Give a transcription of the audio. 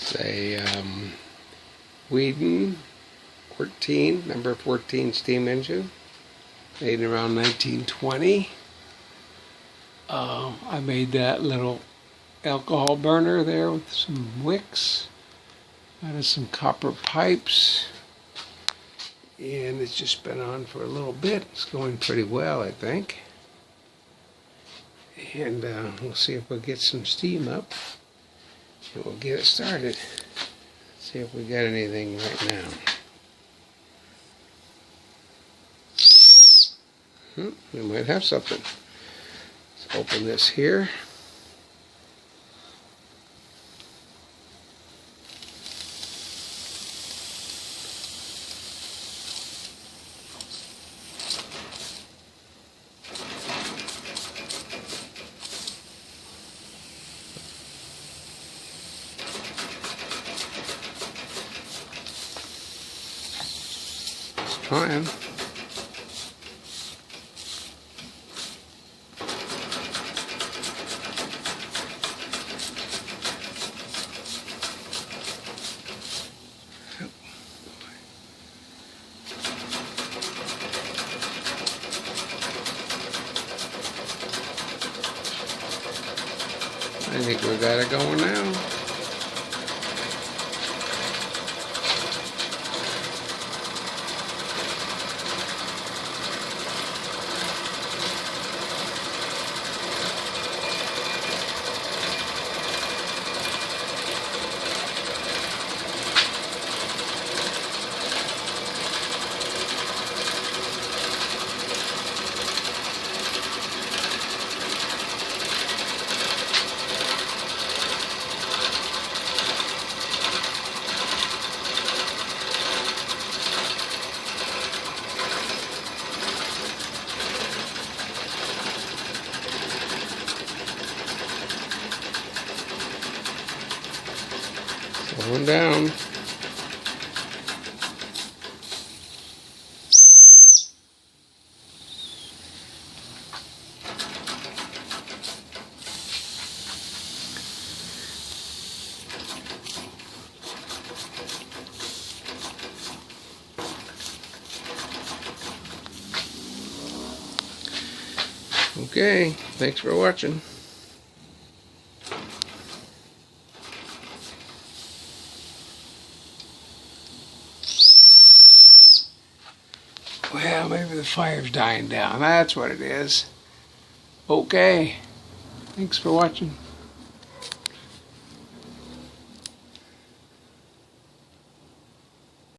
It's a Weeden 14, number 14 steam engine, made around 1920. I made that little alcohol burner there with some wicks out of some copper pipes, and it's just been on for a little bit. It's going pretty well, I think, and we'll see if we'll get some steam up and we'll get it started. See if we got anything right now. We might have something. Let's open this here. Just trying. I think we got it going now. Going down. Okay, thanks for watching. Well, maybe the fire's dying down. That's what it is. Okay. Thanks for watching.